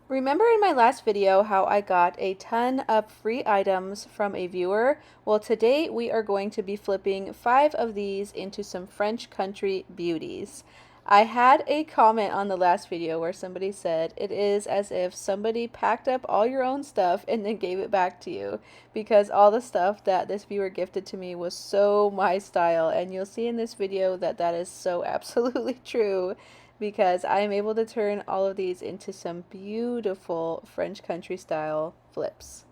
Remember in my last video how I got a ton of free items from a viewer? Well, today we are going to be flipping 5 of these into some French country beauties. I had a comment on the last video where somebody said it is as if somebody packed up all your own stuff and then gave it back to you, because all the stuff that this viewer gifted to me was so my style, and you'll see in this video that that is so absolutely true, because I am able to turn all of these into some beautiful French country style flips.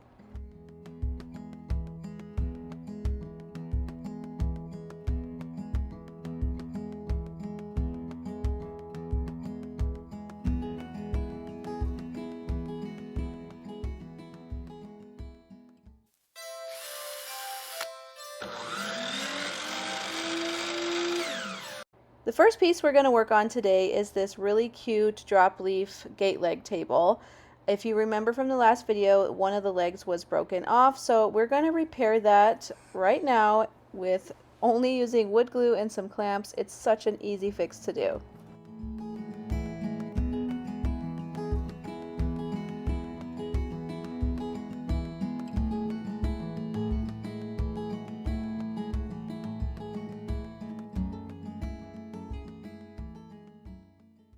The first piece we're going to work on today is this really cute drop leaf gate leg table. If you remember from the last video, one of the legs was broken off, so we're going to repair that right now with only using wood glue and some clamps. It's such an easy fix to do.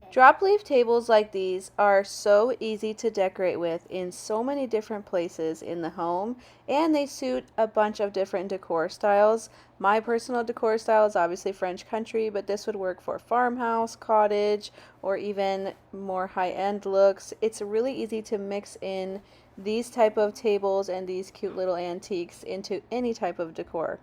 Drop leaf tables like these are so easy to decorate with in so many different places in the home, and they suit a bunch of different decor styles. My personal decor style is obviously French country, but this would work for farmhouse, cottage, or even more high-end looks. It's really easy to mix in these type of tables and these cute little antiques into any type of decor.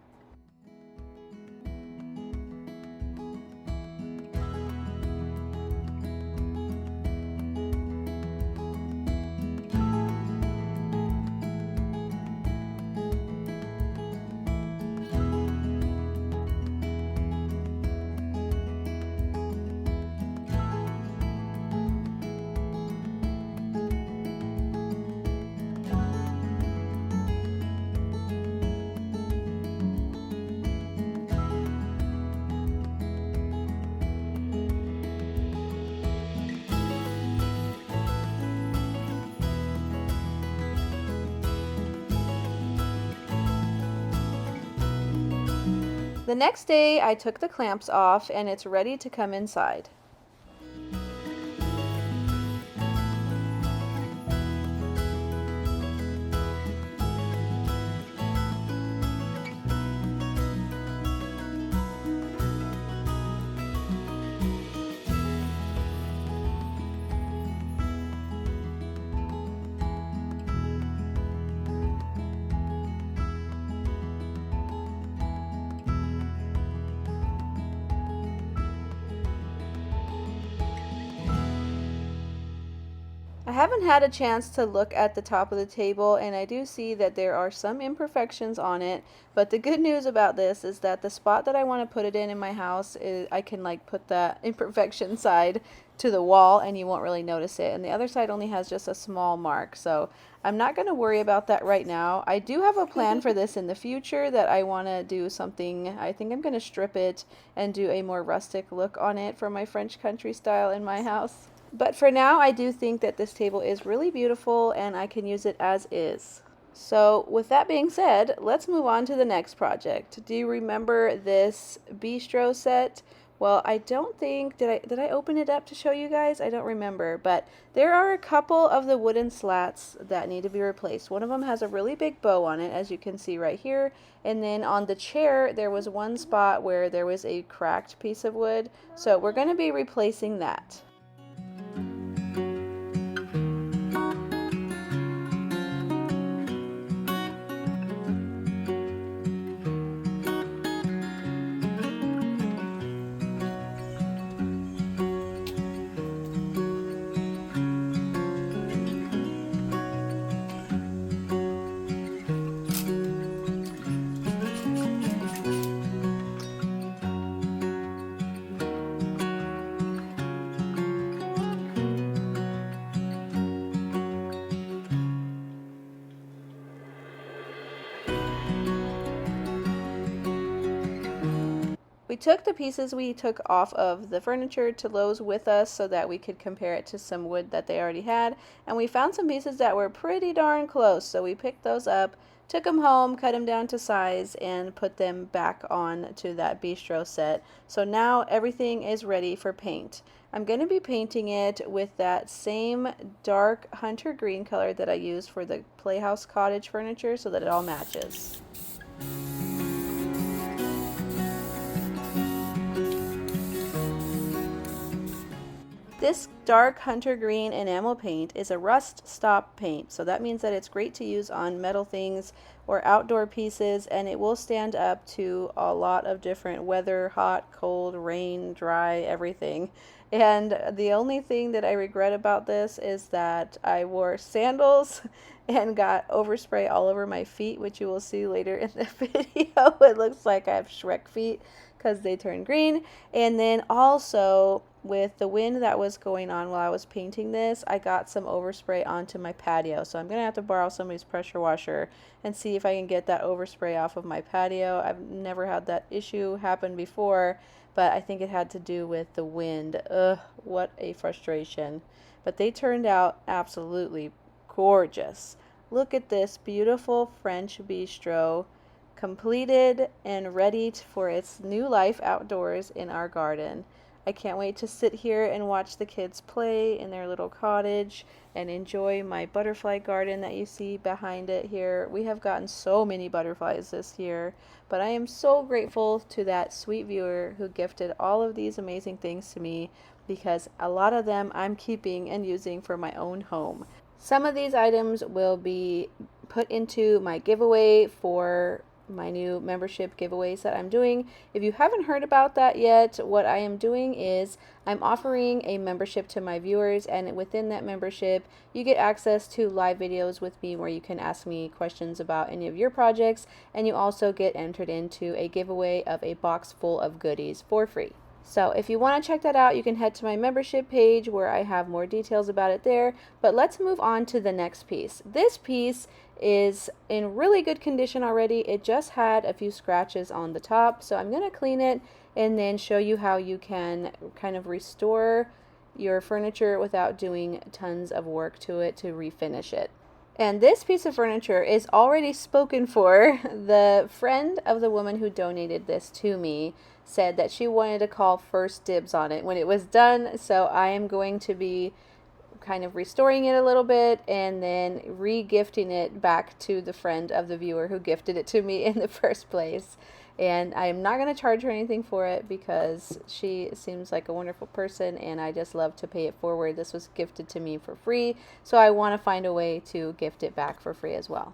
The next day I took the clamps off and it's ready to come inside. I haven't had a chance to look at the top of the table, and I do see that there are some imperfections on it, but the good news about this is that the spot that I want to put it in my house is I can like put that imperfection side to the wall and you won't really notice it, and the other side only has just a small mark, so I'm not going to worry about that right now. I do have a plan for this in the future, that I want to do something. I think I'm going to strip it and do a more rustic look on it for my French country style in my house. But for now, I do think that this table is really beautiful and I can use it as is. So with that being said, let's move on to the next project. Do you remember this bistro set? Well, I don't think, did I open it up to show you guys? I don't remember, but there are a couple of the wooden slats that need to be replaced. One of them has a really big bow on it, as you can see right here, and then on the chair there was one spot where there was a cracked piece of wood, so we're going to be replacing that. We took the pieces we took off of the furniture to Lowe's with us so that we could compare it to some wood that they already had, and we found some pieces that were pretty darn close, so we picked those up, took them home, cut them down to size, and put them back on to that bistro set. So now everything is ready for paint. I'm going to be painting it with that same dark hunter green color that I used for the Playhouse Cottage furniture so that it all matches. This dark hunter green enamel paint is a rust stop paint, so that means that it's great to use on metal things or outdoor pieces, and it will stand up to a lot of different weather, hot, cold, rain, dry, everything. And the only thing that I regret about this is that I wore sandals and got overspray all over my feet, which you will see later in the video. It looks like I have Shrek feet because they turn green. And then also with the wind that was going on while I was painting this, I got some overspray onto my patio. So I'm going to have to borrow somebody's pressure washer and see if I can get that overspray off of my patio. I've never had that issue happen before, but I think it had to do with the wind. Ugh, what a frustration. But they turned out absolutely gorgeous. Look at this beautiful French bistro, completed and ready for its new life outdoors in our garden. I can't wait to sit here and watch the kids play in their little cottage and enjoy my butterfly garden that you see behind it here. We have gotten so many butterflies this year, but I am so grateful to that sweet viewer who gifted all of these amazing things to me, because a lot of them I'm keeping and using for my own home. Some of these items will be put into my giveaway for my new membership giveaways that I'm doing. If you haven't heard about that yet, what I am doing is I'm offering a membership to my viewers, and within that membership you get access to live videos with me where you can ask me questions about any of your projects, and you also get entered into a giveaway of a box full of goodies for free. So if you want to check that out, you can head to my membership page where I have more details about it there. But let's move on to the next piece. This piece is in really good condition already. It just had a few scratches on the top, so I'm going to clean it and then show you how you can kind of restore your furniture without doing tons of work to it to refinish it. And this piece of furniture is already spoken for. The friend of the woman who donated this to me said that she wanted to call first dibs on it when it was done, so I am going to be kind of restoring it a little bit and then re-gifting it back to the friend of the viewer who gifted it to me in the first place. And I am not going to charge her anything for it because she seems like a wonderful person and I just love to pay it forward. This was gifted to me for free, so I want to find a way to gift it back for free as well.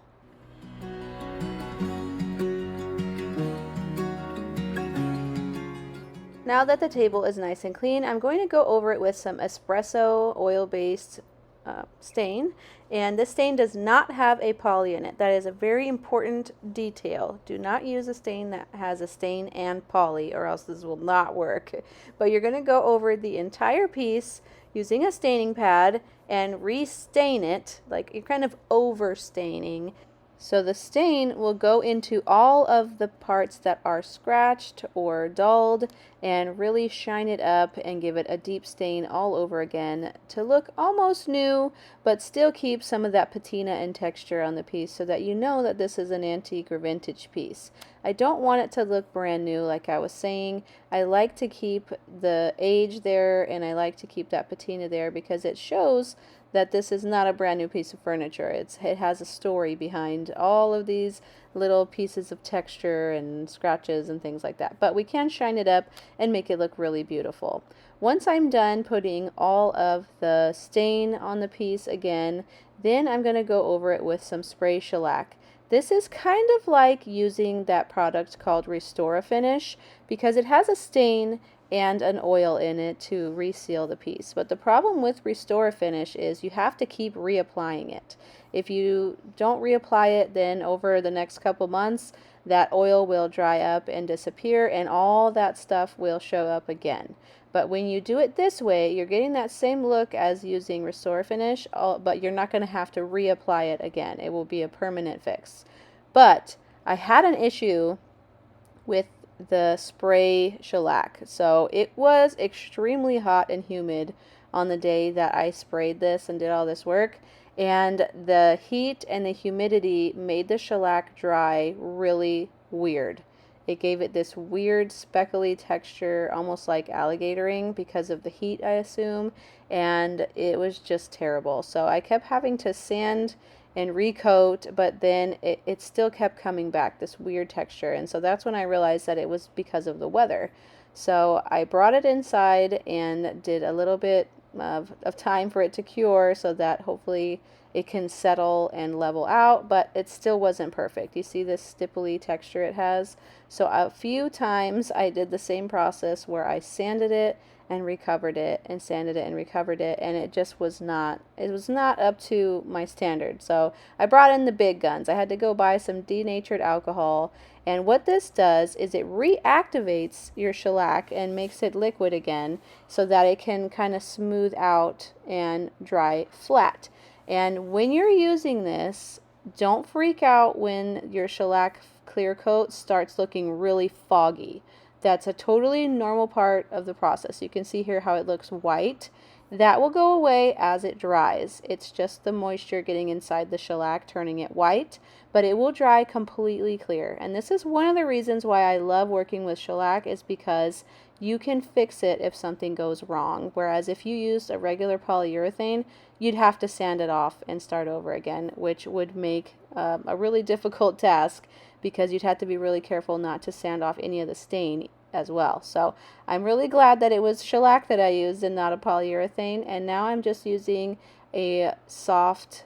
Now that the table is nice and clean, I'm going to go over it with some espresso oil-based stain. And this stain does not have a poly in it. That is a very important detail. Do not use a stain that has a stain and poly, or else this will not work. But you're going to go over the entire piece using a staining pad and re-stain it, like you're kind of over-staining. So the stain will go into all of the parts that are scratched or dulled and really shine it up and give it a deep stain all over again to look almost new, but still keep some of that patina and texture on the piece so that you know that this is an antique or vintage piece. I don't want it to look brand new like I was saying. I like to keep the age there and I like to keep that patina there because it shows that this is not a brand new piece of furniture. It has a story behind all of these little pieces of texture and scratches and things like that. But we can shine it up and make it look really beautiful. Once I'm done putting all of the stain on the piece again, then I'm going to go over it with some spray shellac. This is kind of like using that product called Restore-A-Finish because it has a stain and an oil in it to reseal the piece. But the problem with Restore-A-Finish is you have to keep reapplying it. If you don't reapply it, then over the next couple months, that oil will dry up and disappear and all that stuff will show up again. But when you do it this way, you're getting that same look as using Restore-A-Finish, but you're not going to have to reapply it again. It will be a permanent fix. But I had an issue with the spray shellac. So it was extremely hot and humid on the day that I sprayed this and did all this work. And the heat and the humidity made the shellac dry really weird. It gave it this weird speckly texture, almost like alligatoring because of the heat, I assume. And it was just terrible. So I kept having to sand and recoat, but then it still kept coming back, this weird texture. And so that's when I realized that it was because of the weather. So I brought it inside and did a little bit of time for it to cure so that hopefully it can settle and level out, but it still wasn't perfect. You see this stipply texture it has? So a few times I did the same process where I sanded it and recovered it and sanded it and recovered it, and it just was not up to my standard. So I brought in the big guns. I had to go buy some denatured alcohol, and what this does is it reactivates your shellac and makes it liquid again so that it can kind of smooth out and dry flat. And when you're using this, don't freak out when your shellac clear coat starts looking really foggy. That's a totally normal part of the process. You can see here how it looks white. That will go away as it dries. It's just the moisture getting inside the shellac turning it white, but it will dry completely clear. And this is one of the reasons why I love working with shellac, is because you can fix it if something goes wrong. Whereas if you used a regular polyurethane, you'd have to sand it off and start over again, which would make a really difficult task, because you'd have to be really careful not to sand off any of the stain as well. So I'm really glad that it was shellac that I used and not a polyurethane. And now I'm just using a soft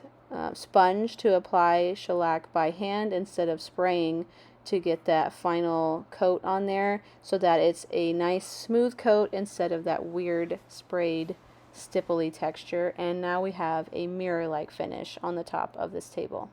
sponge to apply shellac by hand instead of spraying, to get that final coat on there so that it's a nice smooth coat instead of that weird sprayed stipply texture. And now we have a mirror-like finish on the top of this table.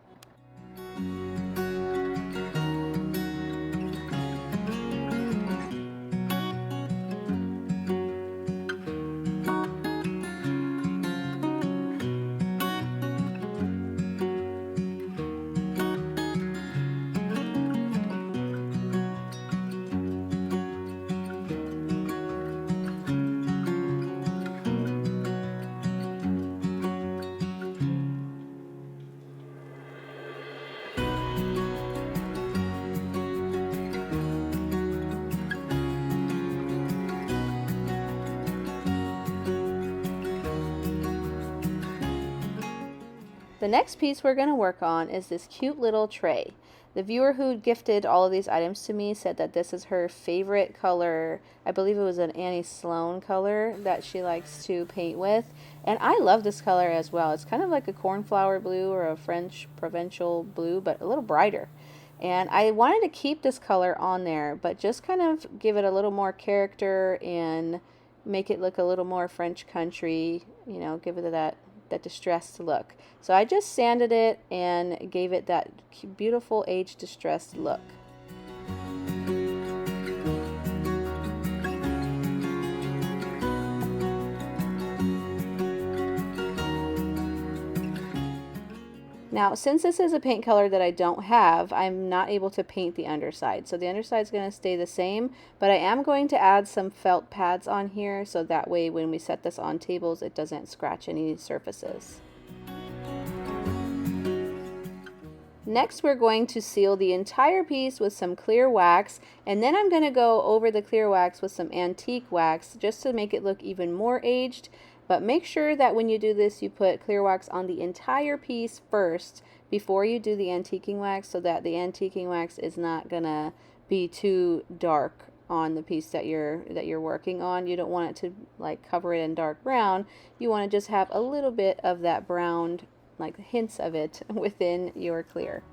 The next piece we're going to work on is this cute little tray. The viewer who gifted all of these items to me said that this is her favorite color. I believe it was an Annie Sloan color that she likes to paint with. And I love this color as well. It's kind of like a cornflower blue or a French provincial blue, but a little brighter. And I wanted to keep this color on there, but just kind of give it a little more character and make it look a little more French country, you know, give it that distressed look. So I just sanded it and gave it that beautiful age distressed look. Now, since this is a paint color that I don't have, I'm not able to paint the underside. So the underside is going to stay the same, but I am going to add some felt pads on here so that way when we set this on tables, it doesn't scratch any surfaces. Next, we're going to seal the entire piece with some clear wax, and then I'm going to go over the clear wax with some antique wax just to make it look even more aged. But make sure that when you do this, you put clear wax on the entire piece first before you do the antiquing wax, so that the antiquing wax is not gonna be too dark on the piece that you're working on. You don't want it to like cover it in dark brown. You want to just have a little bit of that brown, like hints of it within your clear.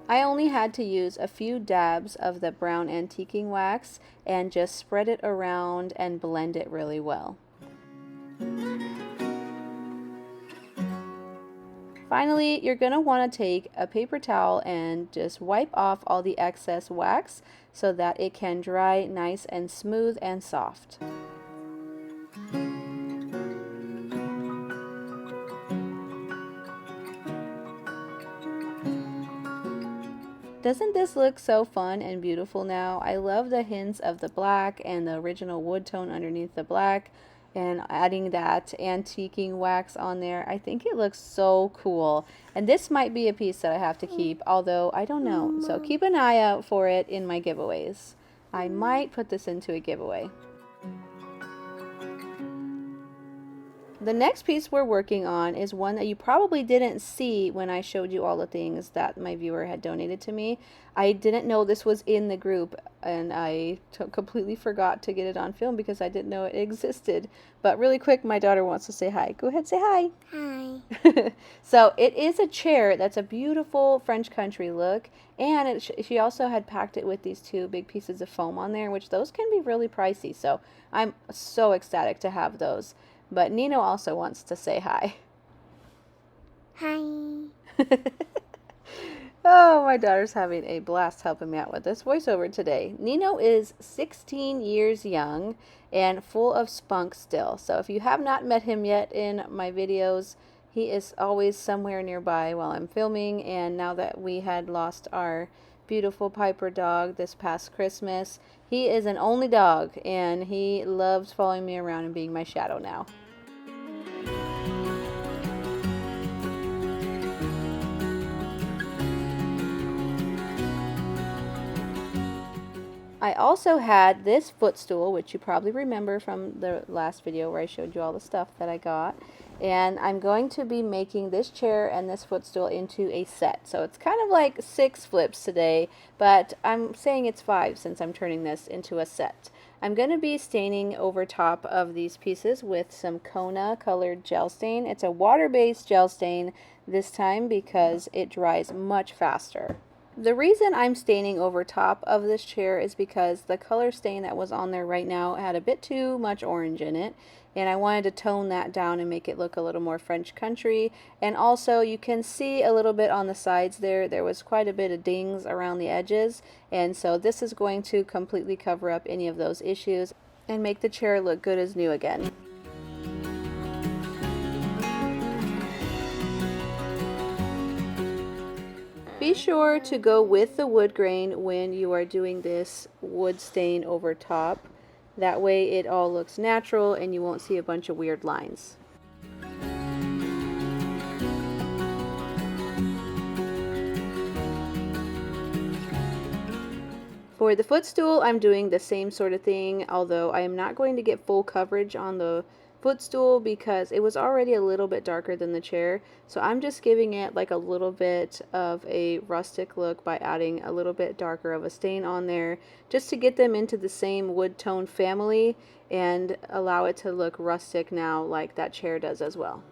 I only had to use a few dabs of the brown antiquing wax and just spread it around and blend it really well. Finally, you're going to want to take a paper towel and just wipe off all the excess wax so that it can dry nice and smooth and soft. Doesn't this look so fun and beautiful now? I love the hints of the black and the original wood tone underneath the black, and adding that antiquing wax on there. I think it looks so cool. And this might be a piece that I have to keep, although I don't know. So keep an eye out for it in my giveaways. I might put this into a giveaway. The next piece we're working on is one that you probably didn't see when I showed you all the things that my viewer had donated to me. I didn't know this was in the group, and I completely forgot to get it on film because I didn't know it existed. But really quick, my daughter wants to say hi. Go ahead, say hi. Hi. So it is a chair that's a beautiful French country look, and she also had packed it with these two big pieces of foam on there, which those can be really pricey. So I'm so ecstatic to have those. But Nino also wants to say hi. Hi. Oh, my daughter's having a blast helping me out with this voiceover today. Nino is 16 years young and full of spunk still. So if you have not met him yet in my videos, he is always somewhere nearby while I'm filming. And now that we had lost our beautiful Piper dog this past Christmas, he is an only dog, and he loves following me around and being my shadow now. I also had this footstool, which you probably remember from the last video where I showed you all the stuff that I got. And I'm going to be making this chair and this footstool into a set. So it's kind of like 6 flips today, but I'm saying it's 5 since I'm turning this into a set. I'm going to be staining over top of these pieces with some Kona colored gel stain. It's a water-based gel stain this time because it dries much faster. The reason I'm staining over top of this chair is because the color stain that was on there right now had a bit too much orange in it, and I wanted to tone that down and make it look a little more French country. And also you can see a little bit on the sides there was quite a bit of dings around the edges, and so this is going to completely cover up any of those issues and make the chair look good as new again. Be sure to go with the wood grain when you are doing this wood stain over top. That way it all looks natural and you won't see a bunch of weird lines. For the footstool, I'm doing the same sort of thing, although I am not going to get full coverage on the footstool because it was already a little bit darker than the chair. So I'm just giving it like a little bit of a rustic look by adding a little bit darker of a stain on there, just to get them into the same wood tone family and allow it to look rustic now like that chair does as well.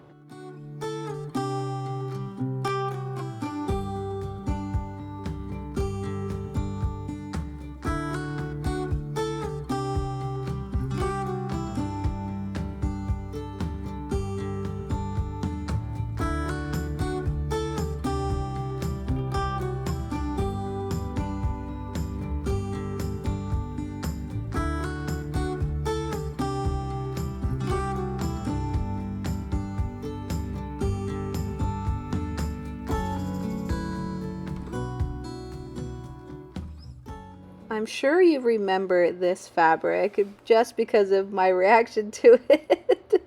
I'm sure you remember this fabric just because of my reaction to it.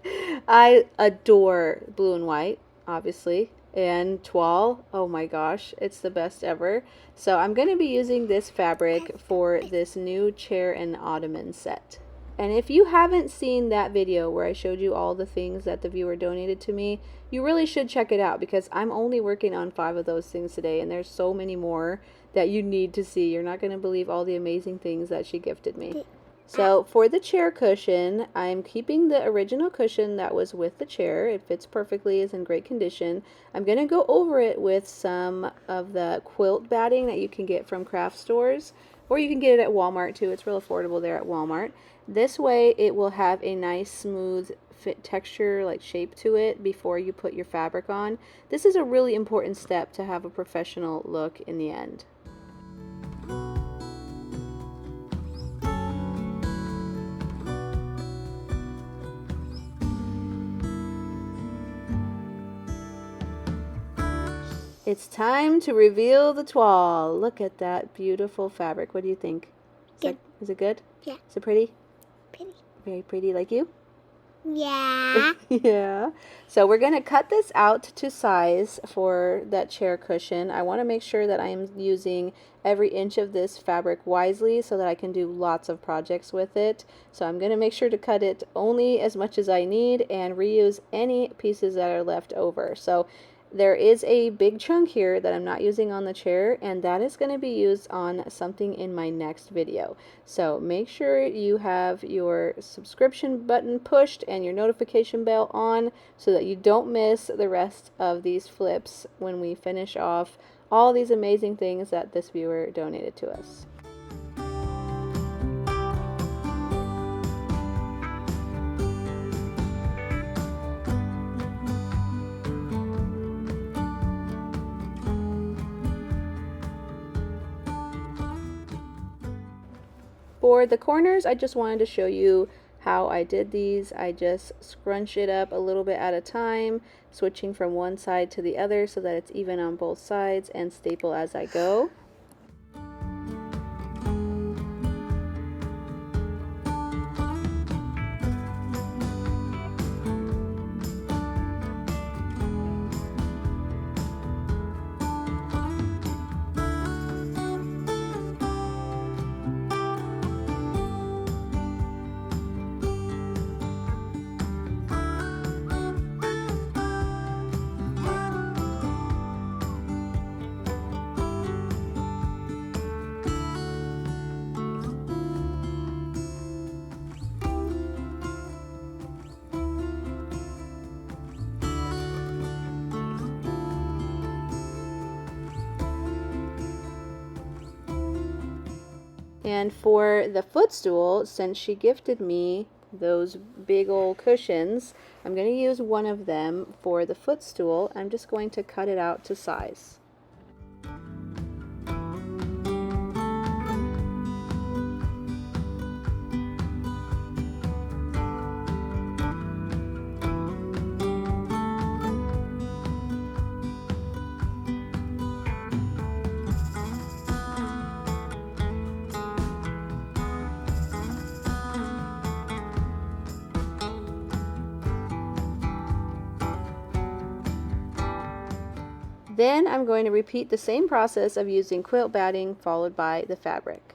I adore blue and white, obviously, and toile. Oh my gosh, it's the best ever. So I'm going to be using this fabric for this new chair and ottoman set. And if you haven't seen that video where I showed you all the things that the viewer donated to me, you really should check it out because I'm only working on 5 of those things today, and there's so many more that you need to see. You're not going to believe all the amazing things that she gifted me. So for the chair cushion, I'm keeping the original cushion that was with the chair. It fits perfectly, is in great condition. I'm going to go over it with some of the quilt batting that you can get from craft stores, or you can get it at Walmart too. It's real affordable there at Walmart. This way it will have a nice smooth fit texture, like shape to it before you put your fabric on. This is a really important step to have a professional look in the end. It's time to reveal the toile. Look at that beautiful fabric. What do you think? Is it good? Yeah. Is it pretty? Pretty. Very pretty, like you? Yeah. Yeah. So we're going to cut this out to size for that chair cushion. I want to make sure that I am using every inch of this fabric wisely so that I can do lots of projects with it. So I'm going to make sure to cut it only as much as I need and reuse any pieces that are left over. So there is a big chunk here that I'm not using on the chair, and that is going to be used on something in my next video. So make sure you have your subscription button pushed and your notification bell on so that you don't miss the rest of these flips when we finish off all these amazing things that this viewer donated to us. For the corners, I just wanted to show you how I did these. I just scrunch it up a little bit at a time, switching from one side to the other so that it's even on both sides, and staple as I go. And for the footstool, since she gifted me those big old cushions, I'm going to use one of them for the footstool. I'm just going to cut it out to size. Then I'm going to repeat the same process of using quilt batting followed by the fabric.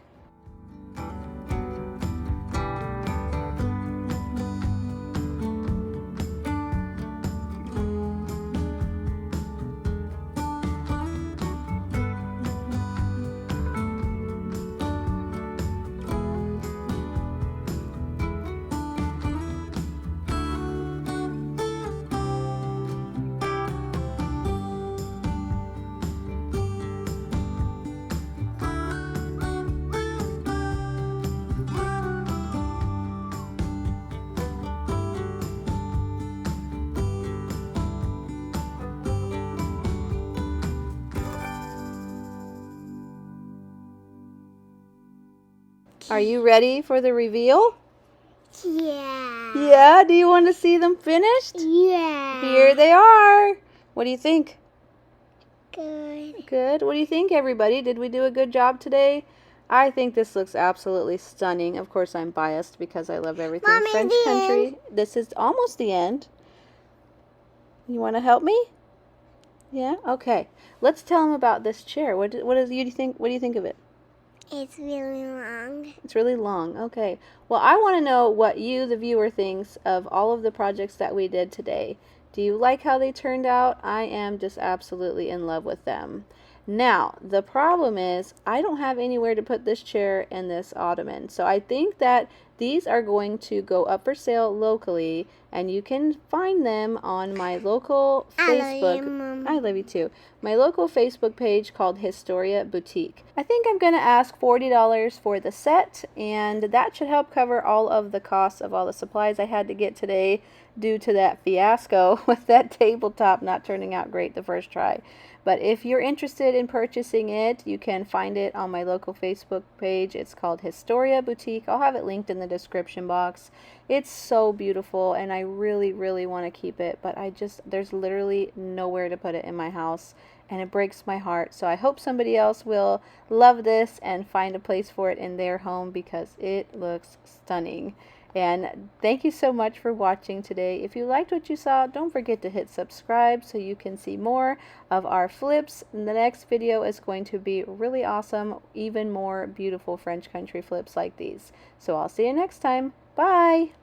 Are you ready for the reveal? Yeah. Yeah? Do you want to see them finished? Yeah. Here they are. What do you think? Good. Good. What do you think, everybody? Did we do a good job today? I think this looks absolutely stunning. Of course, I'm biased because I love everything Mommy, French the country. end. This is almost the end. You want to help me? Yeah. Okay. Let's tell them about this chair. What do you think? What do you think of it? It's really long. It's really long. Okay. Well, I want to know what you, the viewer, thinks of all of the projects that we did today. Do you like how they turned out? I am just absolutely in love with them. Now, the problem is I don't have anywhere to put this chair and this ottoman. So I think that these are going to go up for sale locally, and you can find them on my local Facebook. I love you, Mom. I love you too. My local Facebook page called Historia Boutique. I think I'm going to ask $40 for the set, and that should help cover all of the costs of all the supplies I had to get today due to that fiasco with that tabletop not turning out great the first try. But if you're interested in purchasing it, you can find it on my local Facebook page. It's called Historia Boutique. I'll have it linked in the description box. It's so beautiful, and I really, really want to keep it, but there's literally nowhere to put it in my house. and it breaks my heart. So I hope somebody else will love this and find a place for it in their home because it looks stunning. And thank you so much for watching today. If you liked what you saw, don't forget to hit subscribe so you can see more of our flips. And the next video is going to be really awesome, even more beautiful French country flips like these. So I'll see you next time. Bye!